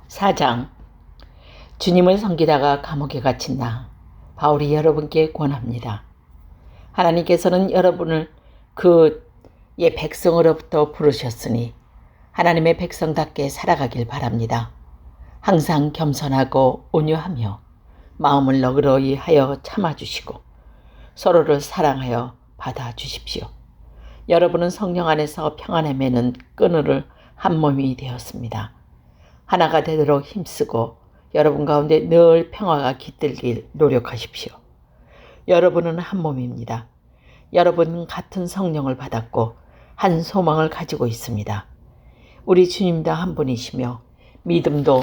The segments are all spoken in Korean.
4장. 주님을 섬기다가 감옥에 갇힌 나 바울이 여러분께 권합니다. 하나님께서는 여러분을 그의 백성으로부터 부르셨으니 하나님의 백성답게 살아가길 바랍니다. 항상 겸손하고 온유하며 마음을 너그러이 하여 참아주시고 서로를 사랑하여 받아주십시오. 여러분은 성령 안에서 평안에 매는 끈을 한 몸이 되었습니다. 하나가 되도록 힘쓰고 여러분 가운데 늘 평화가 깃들길 노력하십시오. 여러분은 한 몸입니다. 여러분은 같은 성령을 받았고 한 소망을 가지고 있습니다. 우리 주님도 한 분이시며 믿음도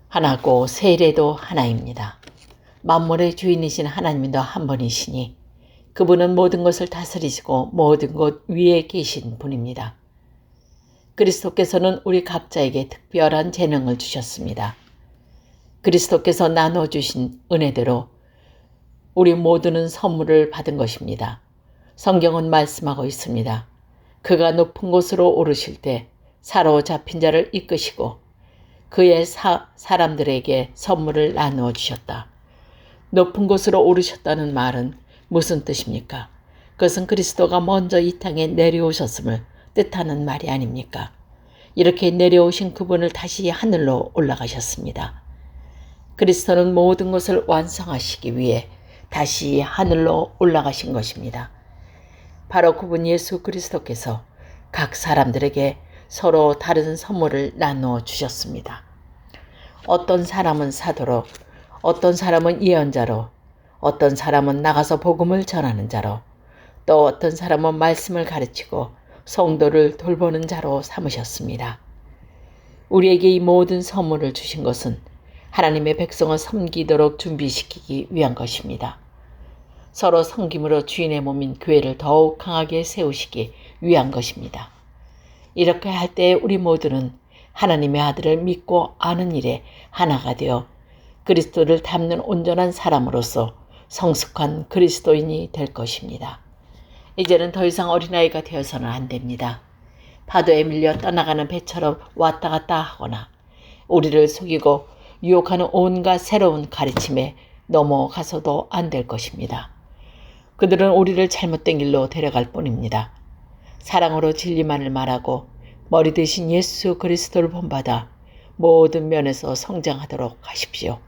하나고 세례도 하나입니다. 만물의 주인이신 하나님도 한 분이시니 그분은 모든 것을 다스리시고 모든 것 위에 계신 분입니다. 그리스도께서는 우리 각자에게 특별한 재능을 주셨습니다. 그리스도께서 나눠주신 은혜대로 우리 모두는 선물을 받은 것입니다. 성경은 말씀하고 있습니다. 그가 높은 곳으로 오르실 때 사로잡힌 자를 이끄시고 그의 사람들에게 선물을 나누어 주셨다. 높은 곳으로 오르셨다는 말은 무슨 뜻입니까? 그것은 그리스도가 먼저 이 땅에 내려오셨음을 뜻하는 말이 아닙니까? 이렇게 내려오신 그분을 다시 하늘로 올라가셨습니다. 그리스도는 모든 것을 완성하시기 위해 다시 하늘로 올라가신 것입니다. 바로 그분 예수 그리스도께서 각 사람들에게 서로 다른 선물을 나누어 주셨습니다. 어떤 사람은 사도로, 어떤 사람은 예언자로, 어떤 사람은 나가서 복음을 전하는 자로, 또 어떤 사람은 말씀을 가르치고 성도를 돌보는 자로 삼으셨습니다. 우리에게 이 모든 선물을 주신 것은 하나님의 백성을 섬기도록 준비시키기 위한 것입니다. 서로 섬김으로 주인의 몸인 교회를 더욱 강하게 세우시기 위한 것입니다. 이렇게 할 때 우리 모두는 하나님의 아들을 믿고 아는 일에 하나가 되어 그리스도를 닮는 온전한 사람으로서 성숙한 그리스도인이 될 것입니다. 이제는 더 이상 어린아이가 되어서는 안 됩니다. 파도에 밀려 떠나가는 배처럼 왔다 갔다 하거나 우리를 속이고 유혹하는 온갖 새로운 가르침에 넘어가서도 안 될 것입니다. 그들은 우리를 잘못된 길로 데려갈 뿐입니다. 사랑으로 진리만을 말하고 머리 대신 예수 그리스도를 본받아 모든 면에서 성장하도록 하십시오.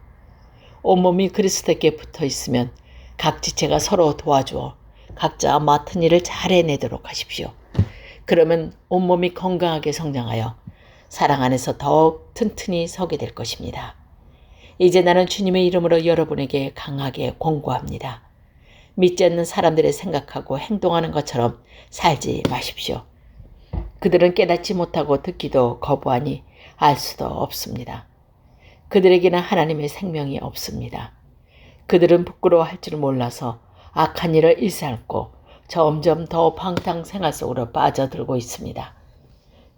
온몸이 그리스도께 붙어 있으면 각 지체가 서로 도와주어 각자 맡은 일을 잘 해내도록 하십시오. 그러면 온몸이 건강하게 성장하여 사랑 안에서 더욱 튼튼히 서게 될 것입니다. 이제 나는 주님의 이름으로 여러분에게 강하게 권고합니다. 믿지 않는 사람들의 생각하고 행동하는 것처럼 살지 마십시오. 그들은 깨닫지 못하고 듣기도 거부하니 알 수도 없습니다. 그들에게는 하나님의 생명이 없습니다. 그들은 부끄러워할 줄 몰라서 악한 일을 일삼고 점점 더 방탕생활 속으로 빠져들고 있습니다.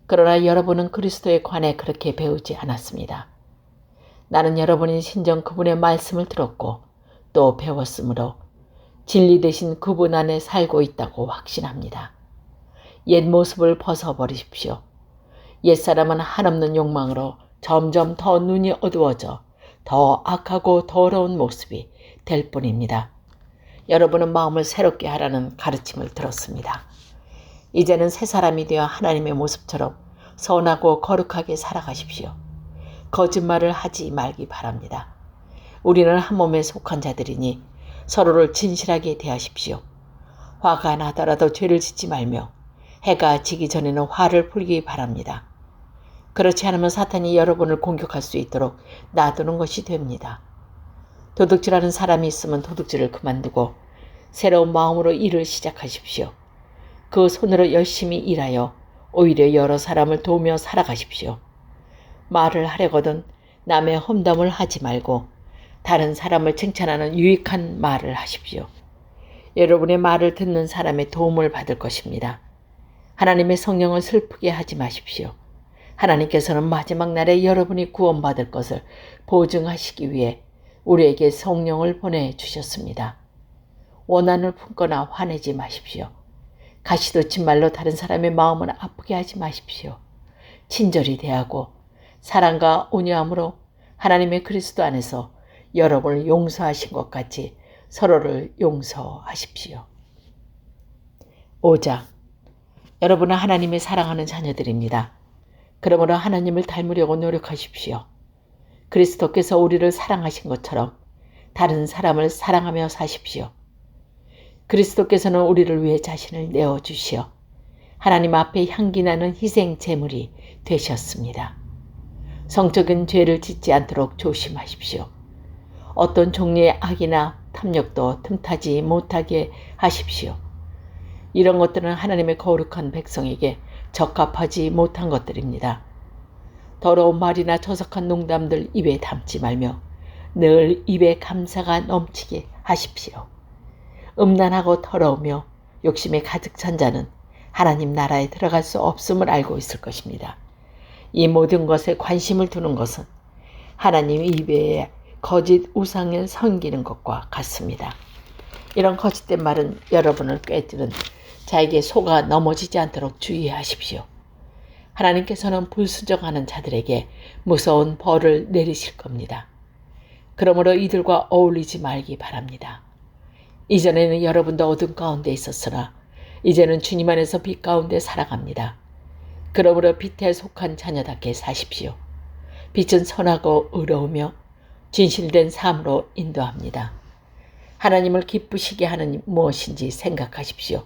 그러나 여러분은 그리스도에 관해 그렇게 배우지 않았습니다. 나는 여러분이 신정 그분의 말씀을 들었고 또 배웠으므로 진리 대신 그분 안에 살고 있다고 확신합니다. 옛 모습을 벗어버리십시오. 옛사람은 한없는 욕망으로 점점 더 눈이 어두워져 더 악하고 더러운 모습이 될 뿐입니다. 여러분은 마음을 새롭게 하라는 가르침을 들었습니다. 이제는 새 사람이 되어 하나님의 모습처럼 선하고 거룩하게 살아가십시오. 거짓말을 하지 말기 바랍니다. 우리는 한 몸에 속한 자들이니 서로를 진실하게 대하십시오. 화가 나더라도 죄를 짓지 말며 해가 지기 전에는 화를 풀기 바랍니다. 그렇지 않으면 사탄이 여러분을 공격할 수 있도록 놔두는 것이 됩니다. 도둑질하는 사람이 있으면 도둑질을 그만두고 새로운 마음으로 일을 시작하십시오. 그 손으로 열심히 일하여 오히려 여러 사람을 도우며 살아가십시오. 말을 하려거든 남의 험담을 하지 말고 다른 사람을 칭찬하는 유익한 말을 하십시오. 여러분의 말을 듣는 사람의 도움을 받을 것입니다. 하나님의 성령을 슬프게 하지 마십시오. 하나님께서는 마지막 날에 여러분이 구원받을 것을 보증하시기 위해 우리에게 성령을 보내주셨습니다. 원한을 품거나 화내지 마십시오. 가시돋친 말로 다른 사람의 마음을 아프게 하지 마십시오. 친절히 대하고 사랑과 온유함으로 하나님의 그리스도 안에서 여러분을 용서하신 것 같이 서로를 용서하십시오. 5장. 여러분은 하나님의 사랑하는 자녀들입니다. 그러므로 하나님을 닮으려고 노력하십시오. 그리스도께서 우리를 사랑하신 것처럼 다른 사람을 사랑하며 사십시오. 그리스도께서는 우리를 위해 자신을 내어주시어 하나님 앞에 향기나는 희생 제물이 되셨습니다. 성적인 죄를 짓지 않도록 조심하십시오. 어떤 종류의 악이나 탐욕도 틈타지 못하게 하십시오. 이런 것들은 하나님의 거룩한 백성에게 적합하지 못한 것들입니다. 더러운 말이나 저속한 농담들 입에 담지 말며 늘 입에 감사가 넘치게 하십시오. 음란하고 더러우며 욕심에 가득 찬 자는 하나님 나라에 들어갈 수 없음을 알고 있을 것입니다. 이 모든 것에 관심을 두는 것은 하나님 입에 거짓 우상을 섬기는 것과 같습니다. 이런 거짓된 말은 여러분을 꿰뚫은 자에게 속아 넘어지지 않도록 주의하십시오. 하나님께서는 불순종하는 자들에게 무서운 벌을 내리실 겁니다. 그러므로 이들과 어울리지 말기 바랍니다. 이전에는 여러분도 어둠 가운데 있었으나 이제는 주님 안에서 빛 가운데 살아갑니다. 그러므로 빛에 속한 자녀답게 사십시오. 빛은 선하고 의로우며 진실된 삶으로 인도합니다. 하나님을 기쁘시게 하는 무엇인지 생각하십시오.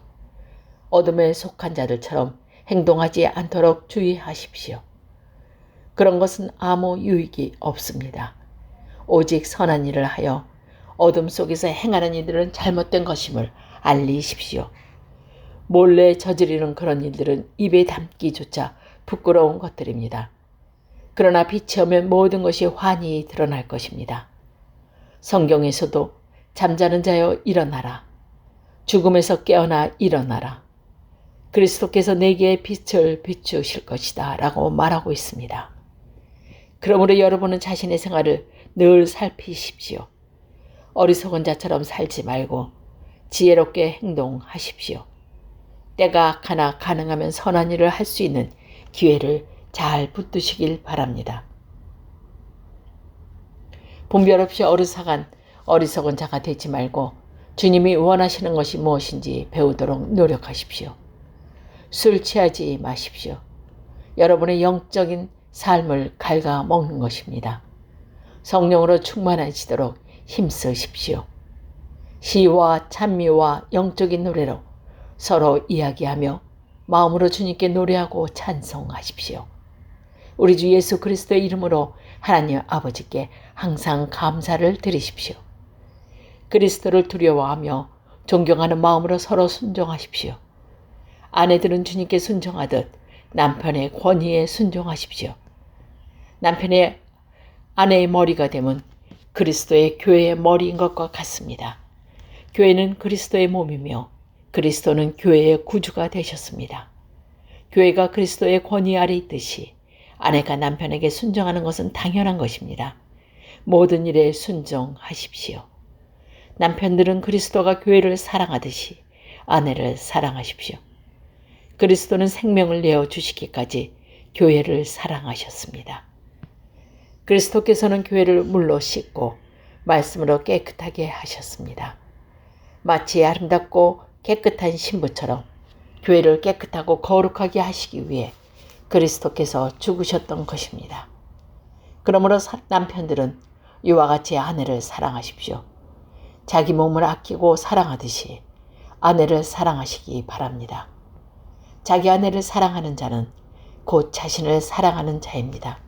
어둠에 속한 자들처럼 행동하지 않도록 주의하십시오. 그런 것은 아무 유익이 없습니다. 오직 선한 일을 하여 어둠 속에서 행하는 이들은 잘못된 것임을 알리십시오. 몰래 저지르는 그런 일들은 입에 담기조차 부끄러운 것들입니다. 그러나 빛이 오면 모든 것이 환히 드러날 것입니다. 성경에서도 잠자는 자여 일어나라. 죽음에서 깨어나 일어나라. 그리스도께서 내게 빛을 비추실 것이다 라고 말하고 있습니다. 그러므로 여러분은 자신의 생활을 늘 살피십시오. 어리석은 자처럼 살지 말고 지혜롭게 행동하십시오. 때가 악하나 가능하면 선한 일을 할 수 있는 기회를 잘 붙드시길 바랍니다. 분별 없이 어리석은 자가 되지 말고 주님이 원하시는 것이 무엇인지 배우도록 노력하십시오. 술 취하지 마십시오. 여러분의 영적인 삶을 갉아먹는 것입니다. 성령으로 충만하시도록 힘쓰십시오. 시와 찬미와 영적인 노래로 서로 이야기하며 마음으로 주님께 노래하고 찬송하십시오. 우리 주 예수 그리스도의 이름으로 하나님 아버지께 항상 감사를 드리십시오. 그리스도를 두려워하며 존경하는 마음으로 서로 순종하십시오. 아내들은 주님께 순종하듯 남편의 권위에 순종하십시오. 남편의 아내의 머리가 되면 그리스도의 교회의 머리인 것과 같습니다. 교회는 그리스도의 몸이며 그리스도는 교회의 구주가 되셨습니다. 교회가 그리스도의 권위 아래 있듯이 아내가 남편에게 순종하는 것은 당연한 것입니다. 모든 일에 순종하십시오. 남편들은 그리스도가 교회를 사랑하듯이 아내를 사랑하십시오. 그리스도는 생명을 내어주시기까지 교회를 사랑하셨습니다. 그리스도께서는 교회를 물로 씻고 말씀으로 깨끗하게 하셨습니다. 마치 아름답고 깨끗한 신부처럼 교회를 깨끗하고 거룩하게 하시기 위해 그리스도께서 죽으셨던 것입니다. 그러므로 남편들은 이와 같이 아내를 사랑하십시오. 자기 몸을 아끼고 사랑하듯이 아내를 사랑하시기 바랍니다. 자기 아내를 사랑하는 자는 곧 자신을 사랑하는 자입니다.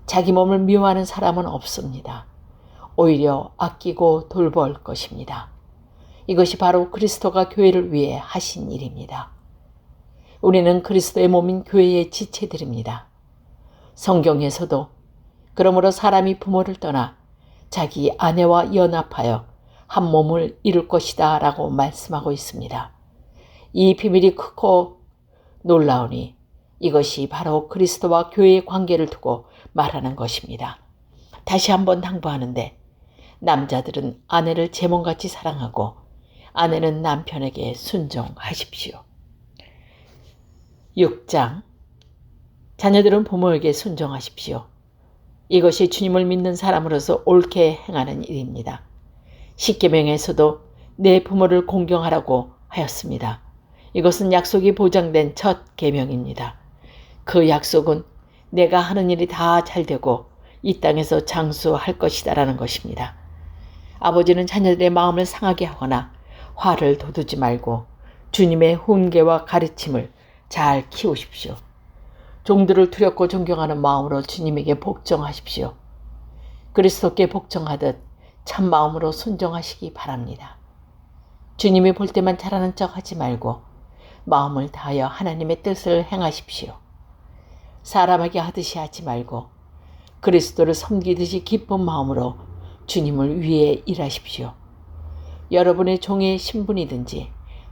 자기 몸을 미워하는 사람은 없습니다. 오히려 아끼고 돌볼 것입니다. 이것이 바로 그리스도가 교회를 위해 하신 일입니다. 우리는 그리스도의 몸인 교회의 지체들입니다. 성경에서도 그러므로 사람이 부모를 떠나 자기 아내와 연합하여 한 몸을 이룰 것이다 라고 말씀하고 있습니다. 이 비밀이 크고 놀라우니 이것이 바로 그리스도와 교회의 관계를 두고 말하는 것입니다. 다시 한번 당부하는데 남자들은 아내를 제 몸같이 사랑하고 아내는 남편에게 순종하십시오. 6장. 자녀들은 부모에게 순종하십시오. 이것이 주님을 믿는 사람으로서 옳게 행하는 일입니다. 십계명에서도 내 부모를 공경하라고 하였습니다. 이것은 약속이 보장된 첫 계명입니다. 그 약속은 내가 하는 일이 다 잘되고 이 땅에서 장수할 것이다라는 것입니다. 아버지는 자녀들의 마음을 상하게 하거나 화를 돋우지 말고 주님의 훈계와 가르침을 잘 키우십시오. 종들을 두렵고 존경하는 마음으로 주님에게 복종하십시오. 그리스도께 복종하듯 참 마음으로 순종하시기 바랍니다. 주님이 볼 때만 잘하는 척 하지 말고 마음을 다하여 하나님의 뜻을 행하십시오. 사람에게 하듯이 하지 말고 그리스도를 섬기듯이 기쁜 마음으로 주님을 위해 일하십시오. 여러분의 종의 신분이든지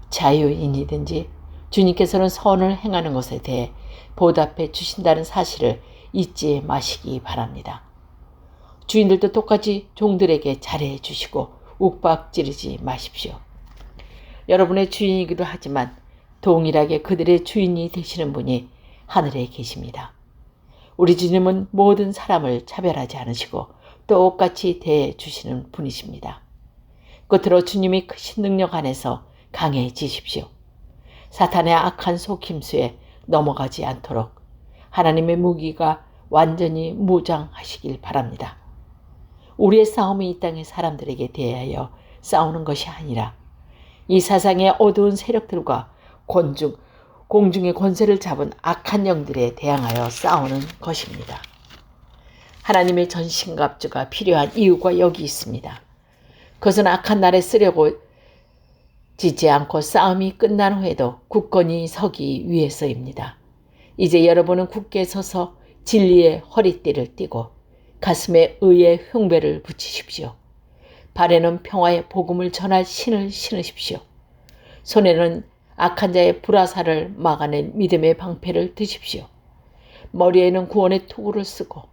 자유인이든지 주님께서는 선을 행하는 것에 대해 보답해 주신다는 사실을 잊지 마시기 바랍니다. 주인들도 똑같이 종들에게 잘해 주시고 욱박지르지 마십시오. 여러분의 주인이기도 하지만 동일하게 그들의 주인이 되시는 분이 하늘에 계십니다. 우리 주님은 모든 사람을 차별하지 않으시고 똑같이 대해 주시는 분이십니다. 끝으로 주님이 크신 능력 안에서 강해지십시오. 사탄의 악한 속임수에 넘어가지 않도록 하나님의 무기가 완전히 무장하시길 바랍니다. 우리의 싸움이 이 땅의 사람들에게 대하여 싸우는 것이 아니라 이 사상의 어두운 세력들과 공중의 권세를 잡은 악한 영들에 대항하여 싸우는 것입니다. 하나님의 전신갑주가 필요한 이유가 여기 있습니다. 그것은 악한 날에 쓰려고 지지 않고 싸움이 끝난 후에도 굳건히 서기 위해서입니다. 이제 여러분은 굳게 서서 진리의 허리띠를 띠고 가슴에 의의 흉배를 붙이십시오. 발에는 평화의 복음을 전할 신을 신으십시오. 손에는 악한 자의 불화살을 막아낸 믿음의 방패를 드십시오. 머리에는 구원의 투구를 쓰고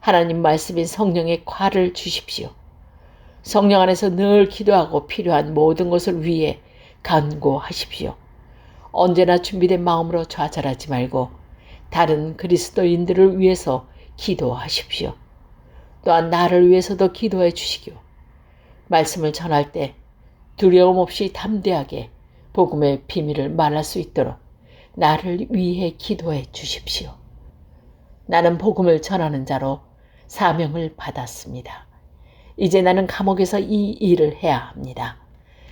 하나님 말씀인 성령의 괄을 주십시오. 성령 안에서 늘 기도하고 필요한 모든 것을 위해 간구하십시오. 언제나 준비된 마음으로 좌절하지 말고 다른 그리스도인들을 위해서 기도하십시오. 또한 나를 위해서도 기도해 주시기요. 말씀을 전할 때 두려움 없이 담대하게 복음의 비밀을 말할 수 있도록 나를 위해 기도해 주십시오. 나는 복음을 전하는 자로 사명을 받았습니다. 이제 나는 감옥에서 이 일을 해야 합니다.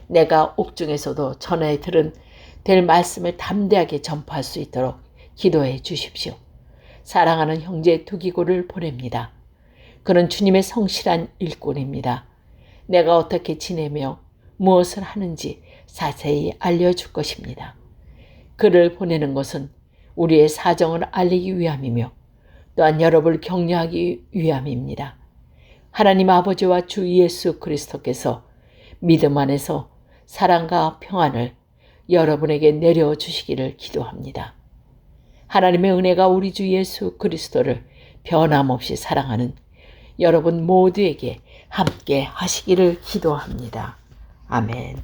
내가 옥중에서도 전에 들은 될 말씀을 담대하게 전파할 수 있도록 기도해 주십시오. 사랑하는 형제 두기고를 보냅니다. 그는 주님의 성실한 일꾼입니다. 내가 어떻게 지내며 무엇을 하는지 자세히 알려줄 것입니다. 그를 보내는 것은 우리의 사정을 알리기 위함이며 또한 여러분을 격려하기 위함입니다. 하나님 아버지와 주 예수 그리스도께서 믿음 안에서 사랑과 평안을 여러분에게 내려주시기를 기도합니다. 하나님의 은혜가 우리 주 예수 그리스도를 변함없이 사랑하는 여러분 모두에게 함께 하시기를 기도합니다. 아멘.